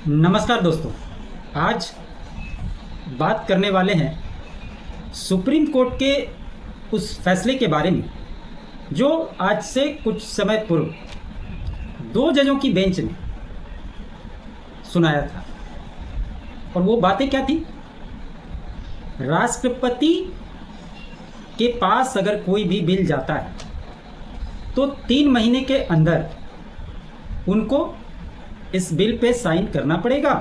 नमस्कार दोस्तों। आज बात करने वाले हैं सुप्रीम कोर्ट के उस फैसले के बारे में जो आज से कुछ समय पूर्व दो जजों की बेंच ने सुनाया था। और वो बातें क्या थी? राष्ट्रपति के पास अगर कोई भी बिल जाता है तो 3 महीने के अंदर उनको इस बिल पे साइन करना पड़ेगा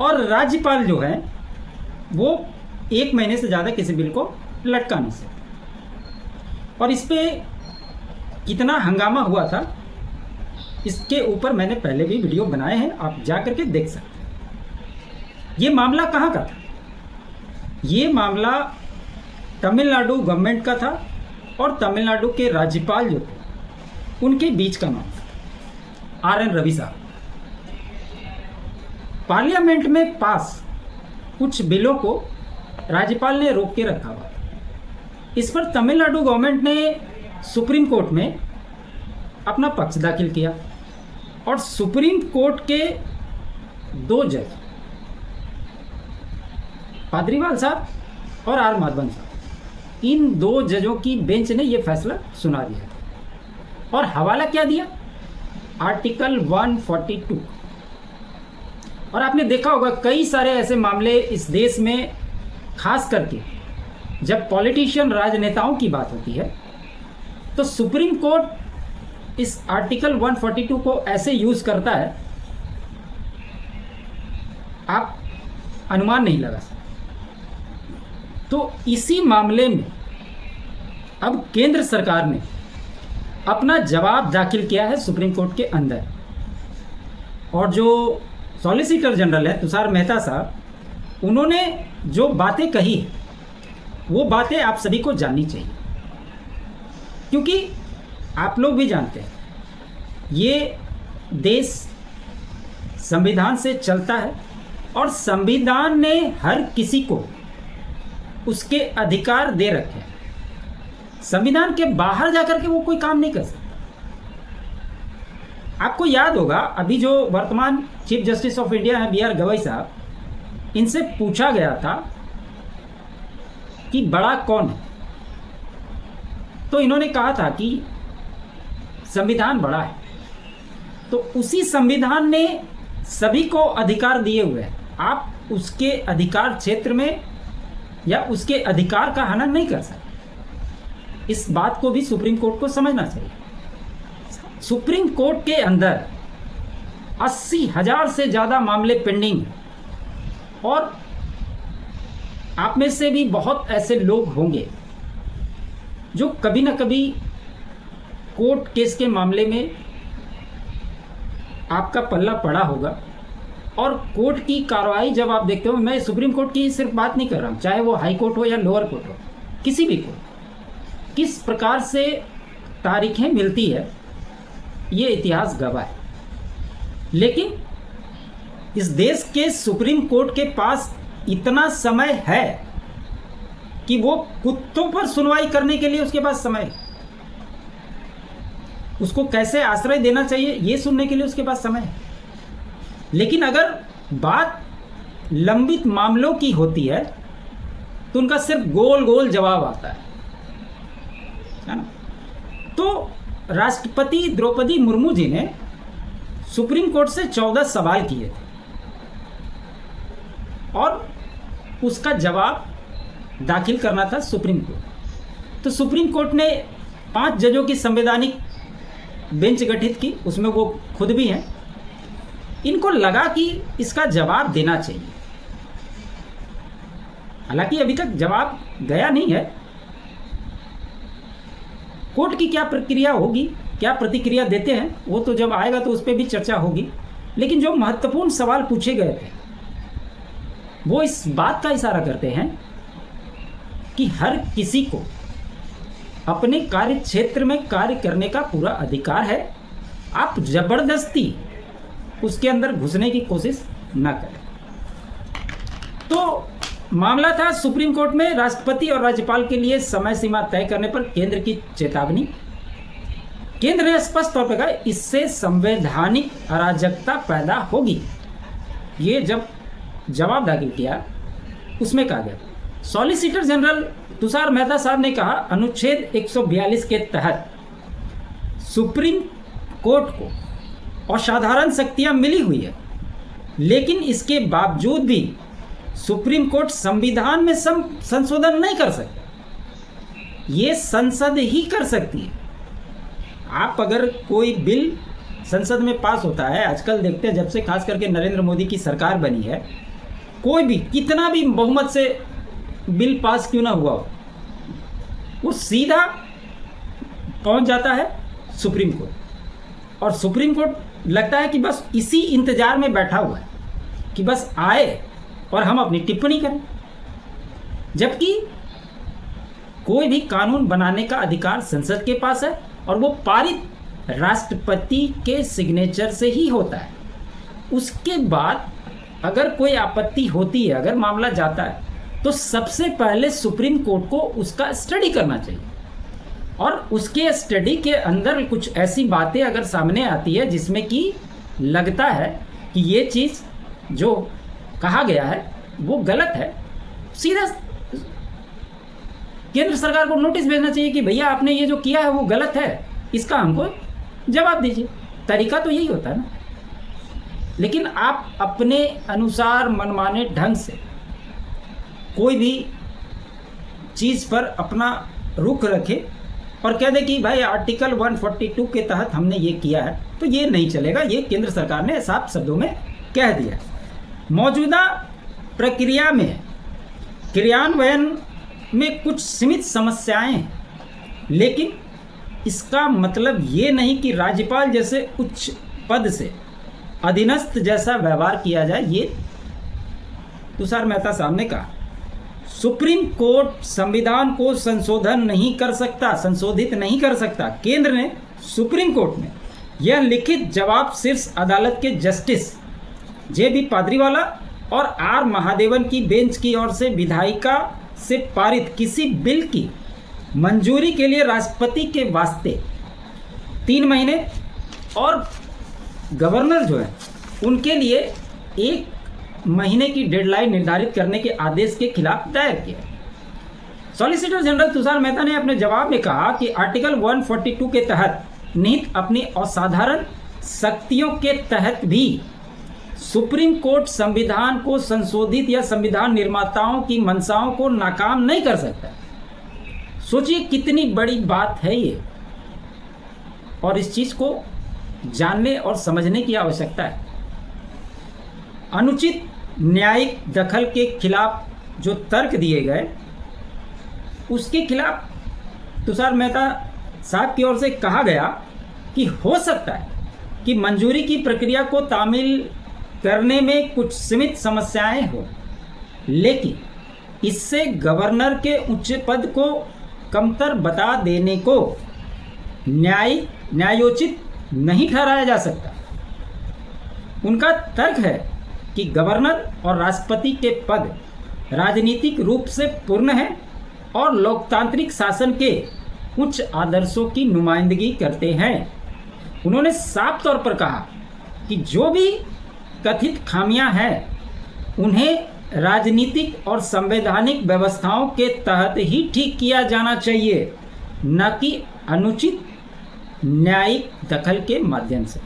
और राज्यपाल जो है वो 1 महीने से ज़्यादा किसी बिल को लटका नहीं सकते। और इस पे कितना हंगामा हुआ था इसके ऊपर मैंने पहले भी वीडियो बनाए हैं, आप जा करके देख सकते हैं। ये मामला कहाँ का था? ये मामला तमिलनाडु गवर्नमेंट का था और तमिलनाडु के राज्यपाल जो थे उनके बीच का मामला। आर एन रवि साहब पार्लियामेंट में पास कुछ बिलों को राज्यपाल ने रोक के रखा हुआ। इस पर तमिलनाडु गवर्नमेंट ने सुप्रीम कोर्ट में अपना पक्ष दाखिल किया और सुप्रीम कोर्ट के 2 जज पाद्रीवाल साहब और आर माधवन साहब, इन 2 जजों की बेंच ने यह फैसला सुना दिया। और हवाला क्या दिया? आर्टिकल 142। और आपने देखा होगा कई सारे ऐसे मामले इस देश में, खास करके जब पॉलिटिशियन राजनेताओं की बात होती है तो सुप्रीम कोर्ट इस आर्टिकल 142 को ऐसे यूज करता है आप अनुमान नहीं लगा सकते। तो इसी मामले में अब केंद्र सरकार ने अपना जवाब दाखिल किया है सुप्रीम कोर्ट के अंदर। और जो सॉलिसिटर जनरल है तुषार मेहता साहब, उन्होंने जो बातें कही वो बातें आप सभी को जाननी चाहिए, क्योंकि आप लोग भी जानते हैं ये देश संविधान से चलता है और संविधान ने हर किसी को उसके अधिकार दे रखे हैं। संविधान के बाहर जाकर के वो कोई काम नहीं कर सकता। आपको याद होगा अभी जो वर्तमान चीफ जस्टिस ऑफ इंडिया हैं बी आर गवई साहब, इनसे पूछा गया था कि बड़ा कौन है, तो इन्होंने कहा था कि संविधान बड़ा है। तो उसी संविधान ने सभी को अधिकार दिए हुए हैं, आप उसके अधिकार क्षेत्र में या उसके अधिकार का हनन नहीं कर सकते। इस बात को भी सुप्रीम कोर्ट को समझना चाहिए। सुप्रीम कोर्ट के अंदर 80,000 से ज़्यादा मामले पेंडिंग हैं और आप में से भी बहुत ऐसे लोग होंगे जो कभी ना कभी कोर्ट केस के मामले में आपका पल्ला पड़ा होगा। और कोर्ट की कार्रवाई जब आप देखते हो, मैं सुप्रीम कोर्ट की सिर्फ बात नहीं कर रहा हूँ, चाहे वो हाई कोर्ट हो या लोअर कोर्ट हो, किसी भी कोर्ट, किस प्रकार से तारीखें मिलती है ये इतिहास गवाह है। लेकिन इस देश के सुप्रीम कोर्ट के पास इतना समय है कि वो कुत्तों पर सुनवाई करने के लिए उसके पास समय है, उसको कैसे आश्रय देना चाहिए ये सुनने के लिए उसके पास समय है। लेकिन अगर बात लंबित मामलों की होती है तो उनका सिर्फ गोल गोल जवाब आता है ना। तो राष्ट्रपति द्रौपदी मुर्मू जी ने सुप्रीम कोर्ट से 14 सवाल किए थे और उसका जवाब दाखिल करना था सुप्रीम कोर्ट। तो सुप्रीम कोर्ट ने 5 जजों की संवैधानिक बेंच गठित की, उसमें वो खुद भी हैं। इनको लगा कि इसका जवाब देना चाहिए। हालांकि अभी तक जवाब गया नहीं है। कोर्ट की क्या प्रक्रिया होगी, क्या प्रतिक्रिया देते हैं, वो तो जब आएगा तो उस पर भी चर्चा होगी। लेकिन जो महत्वपूर्ण सवाल पूछे गए थे वो इस बात का इशारा करते हैं कि हर किसी को अपने कार्य क्षेत्र में कार्य करने का पूरा अधिकार है। आप जबरदस्ती उसके अंदर घुसने की कोशिश ना करें। तो मामला था सुप्रीम कोर्ट में राष्ट्रपति और राज्यपाल के लिए समय सीमा तय करने पर केंद्र की चेतावनी। केंद्र ने स्पष्ट तौर पर कहा इससे संवैधानिक अराजकता पैदा होगी। ये जब जवाब दाखिल किया उसमें कहा गया, सॉलिसिटर जनरल तुषार मेहता साहब ने कहा अनुच्छेद 142 के तहत सुप्रीम कोर्ट को असाधारण शक्तियां मिली हुई है, लेकिन इसके बावजूद भी सुप्रीम कोर्ट संविधान में संशोधन नहीं कर सकता। ये संसद ही कर सकती है। आप अगर कोई बिल संसद में पास होता है, आजकल देखते हैं जब से खास करके नरेंद्र मोदी की सरकार बनी है, कोई भी कितना भी बहुमत से बिल पास क्यों ना हुआ हो, वो सीधा पहुंच जाता है सुप्रीम कोर्ट, और सुप्रीम कोर्ट लगता है कि बस इसी इंतजार में बैठा हुआ है कि बस आए और हम अपनी टिप्पणी करें। जबकि कोई भी कानून बनाने का अधिकार संसद के पास है और वो पारित राष्ट्रपति के सिग्नेचर से ही होता है। उसके बाद अगर कोई आपत्ति होती है, अगर मामला जाता है, तो सबसे पहले सुप्रीम कोर्ट को उसका स्टडी करना चाहिए, और उसके स्टडी के अंदर कुछ ऐसी बातें अगर सामने आती है जिसमें कि लगता है कि ये चीज़ जो कहा गया है वो गलत है, सीधा केंद्र सरकार को नोटिस भेजना चाहिए कि भैया आपने ये जो किया है वो गलत है, इसका हमको जवाब दीजिए। तरीका तो यही होता है ना। लेकिन आप अपने अनुसार मनमाने ढंग से कोई भी चीज़ पर अपना रुख रखे और कह दे कि भाई आर्टिकल 142 के तहत हमने ये किया है, तो ये नहीं चलेगा। ये केंद्र सरकार ने साफ शब्दों में कह दिया। मौजूदा प्रक्रिया में क्रियान्वयन में कुछ सीमित समस्याएं हैं, लेकिन इसका मतलब ये नहीं कि राज्यपाल जैसे उच्च पद से अधीनस्थ जैसा व्यवहार किया जाए। ये तुषार मेहता साहब ने कहा। सुप्रीम कोर्ट संविधान को संशोधित नहीं कर सकता। केंद्र ने सुप्रीम कोर्ट में यह लिखित जवाब शीर्ष अदालत के जस्टिस जे.बी. पाद्रीवाला और आर. महादेवन की बेंच की ओर से विधायिका से पारित किसी बिल की मंजूरी के लिए राष्ट्रपति के वास्ते 3 महीने और गवर्नर जो है उनके लिए 1 महीने की डेडलाइन निर्धारित करने के आदेश के खिलाफ दायर किया। सॉलिसिटर जनरल तुषार मेहता ने अपने जवाब में कहा कि आर्टिकल 142 के तहत निहित अपनी असाधारण शक्तियों के तहत भी सुप्रीम कोर्ट संविधान को संशोधित या संविधान निर्माताओं की मंशाओं को नाकाम नहीं कर सकता। सोचिए कितनी बड़ी बात है ये, और इस चीज को जानने और समझने की आवश्यकता है। अनुचित न्यायिक दखल के खिलाफ जो तर्क दिए गए, उसके खिलाफ तुषार मेहता साहब की ओर से कहा गया कि हो सकता है कि मंजूरी की प्रक्रिया को तामील करने में कुछ सीमित समस्याएं हो, लेकिन इससे गवर्नर के उच्च पद को कमतर बता देने को न्यायोचित नहीं ठहराया जा सकता। उनका तर्क है कि गवर्नर और राष्ट्रपति के पद राजनीतिक रूप से पूर्ण है और लोकतांत्रिक शासन के उच्च आदर्शों की नुमाइंदगी करते हैं। उन्होंने साफ तौर पर कहा कि जो भी कथित खामियां हैं उन्हें राजनीतिक और संवैधानिक व्यवस्थाओं के तहत ही ठीक किया जाना चाहिए, न कि अनुचित न्यायिक दखल के माध्यम से।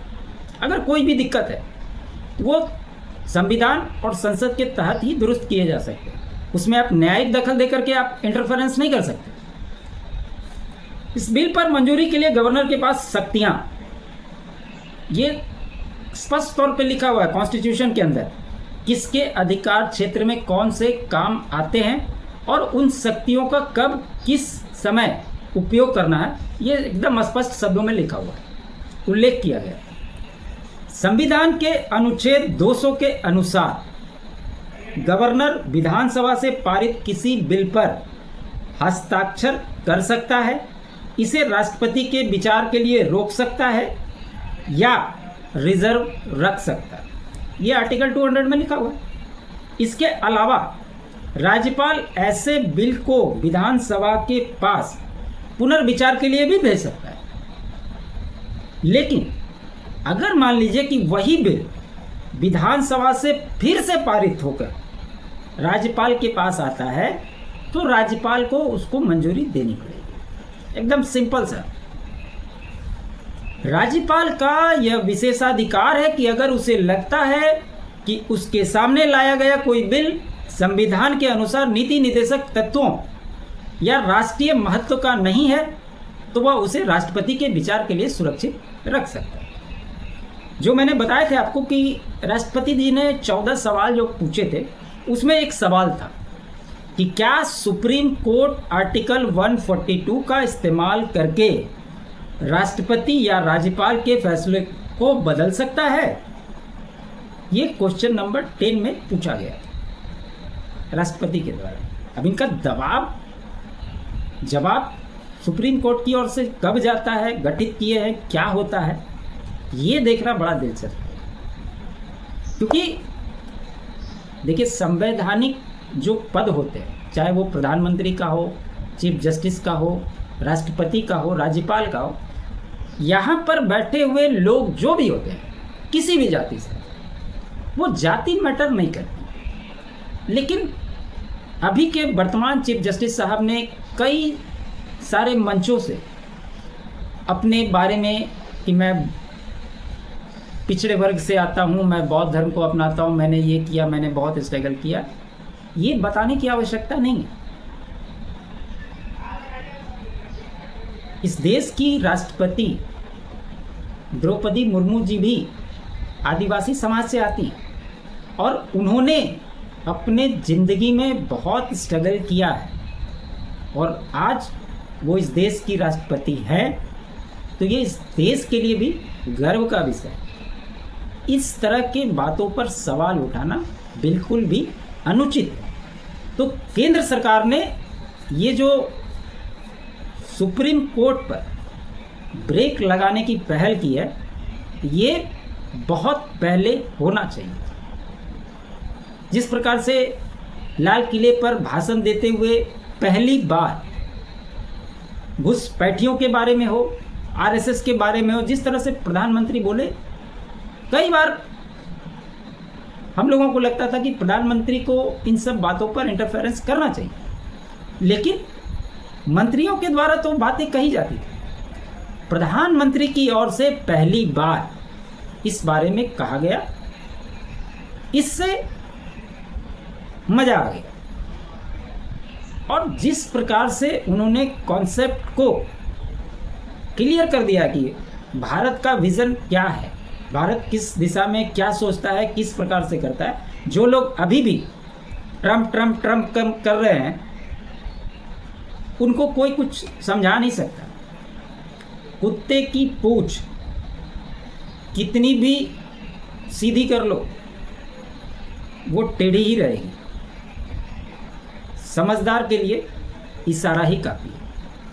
अगर कोई भी दिक्कत है वो संविधान और संसद के तहत ही दुरुस्त किए जा सकते हैं। उसमें आप न्यायिक दखल देकर के आप इंटरफेरेंस नहीं कर सकते। इस बिल पर मंजूरी के लिए गवर्नर के पास शक्तियां, ये स्पष्ट तौर पे लिखा हुआ है कॉन्स्टिट्यूशन के अंदर, किसके अधिकार क्षेत्र में कौन से काम आते हैं और उन शक्तियों का कब किस समय उपयोग करना है, ये एकदम स्पष्ट शब्दों में लिखा हुआ है, उल्लेख किया गया। संविधान के अनुच्छेद 200 के अनुसार गवर्नर विधानसभा से पारित किसी बिल पर हस्ताक्षर कर सकता है, इसे राष्ट्रपति के विचार के लिए रोक सकता है या रिजर्व रख सकता है। ये आर्टिकल 200 में लिखा हुआ है। इसके अलावा राज्यपाल ऐसे बिल को विधानसभा के पास पुनर्विचार के लिए भी भेज सकता है। लेकिन अगर मान लीजिए कि वही बिल विधानसभा से फिर से पारित होकर राज्यपाल के पास आता है तो राज्यपाल को उसको मंजूरी देनी पड़ेगी। एकदम सिंपल सा। राज्यपाल का यह विशेषाधिकार है कि अगर उसे लगता है कि उसके सामने लाया गया कोई बिल संविधान के अनुसार नीति निर्देशक तत्वों या राष्ट्रीय महत्व का नहीं है तो वह उसे राष्ट्रपति के विचार के लिए सुरक्षित रख सकता है। जो मैंने बताए थे आपको कि राष्ट्रपति जी ने 14 सवाल जो पूछे थे उसमें एक सवाल था कि क्या सुप्रीम कोर्ट आर्टिकल 142 का इस्तेमाल करके राष्ट्रपति या राज्यपाल के फैसले को बदल सकता है। ये क्वेश्चन नंबर 10 में पूछा गया राष्ट्रपति के द्वारा। अब इनका जवाब सुप्रीम कोर्ट की ओर से कब जाता है, गठित किए हैं, क्या होता है, ये देखना बड़ा दिलचस्प है। क्योंकि देखिए संवैधानिक जो पद होते हैं, चाहे वो प्रधानमंत्री का हो, चीफ जस्टिस का हो, राष्ट्रपति का हो, राज्यपाल का हो, यहाँ पर बैठे हुए लोग जो भी होते हैं किसी भी जाति से, वो जाति मैटर नहीं करती। लेकिन अभी के वर्तमान चीफ जस्टिस साहब ने कई सारे मंचों से अपने बारे में कि मैं पिछड़े वर्ग से आता हूँ, मैं बौद्ध धर्म को अपनाता हूँ, मैंने ये किया, मैंने बहुत स्ट्रगल किया, ये बताने की आवश्यकता नहीं है। इस देश की राष्ट्रपति द्रौपदी मुर्मू जी भी आदिवासी समाज से आती हैं और उन्होंने अपने ज़िंदगी में बहुत स्ट्रगल किया है और आज वो इस देश की राष्ट्रपति है। तो ये इस देश के लिए भी गर्व का विषय है। इस तरह के बातों पर सवाल उठाना बिल्कुल भी अनुचित है। तो केंद्र सरकार ने ये जो सुप्रीम कोर्ट पर ब्रेक लगाने की पहल की है, ये बहुत पहले होना चाहिए। जिस प्रकार से लाल किले पर भाषण देते हुए पहली बार घुसपैठियों के बारे में हो, आरएसएस के बारे में हो, जिस तरह से प्रधानमंत्री बोले, कई बार हम लोगों को लगता था कि प्रधानमंत्री को इन सब बातों पर इंटरफेरेंस करना चाहिए, लेकिन मंत्रियों के द्वारा तो बातें कही जाती थी। प्रधानमंत्री की ओर से पहली बार इस बारे में कहा गया, इससे मजा आ गया। और जिस प्रकार से उन्होंने कॉन्सेप्ट को क्लियर कर दिया कि भारत का विजन क्या है, भारत किस दिशा में क्या सोचता है, किस प्रकार से करता है। जो लोग अभी भी ट्रम्प ट्रम्प ट्रम्प कर रहे हैं, उनको कोई कुछ समझा नहीं सकता। कुत्ते की पूंछ कितनी भी सीधी कर लो, वो टेढ़ी ही रहेगी। समझदार के लिए इशारा ही काफ़ी है।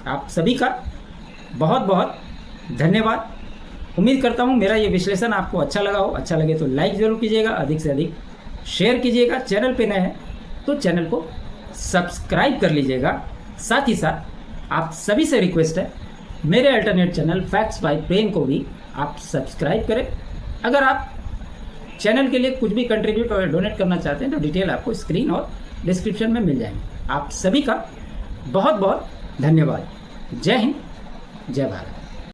आप सभी का बहुत बहुत धन्यवाद। उम्मीद करता हूँ मेरा ये विश्लेषण आपको अच्छा लगा हो। अच्छा लगे तो लाइक ज़रूर कीजिएगा, अधिक से अधिक शेयर कीजिएगा। चैनल पे नए हैं तो चैनल को सब्सक्राइब कर लीजिएगा। साथ ही साथ आप सभी से रिक्वेस्ट है, मेरे अल्टरनेट चैनल फैक्ट्स बाय प्रेम को भी आप सब्सक्राइब करें। अगर आप चैनल के लिए कुछ भी कंट्रीब्यूट और डोनेट करना चाहते हैं तो डिटेल आपको स्क्रीन और डिस्क्रिप्शन में मिल जाएंगे। आप सभी का बहुत बहुत धन्यवाद। जय हिंद, जय भारत।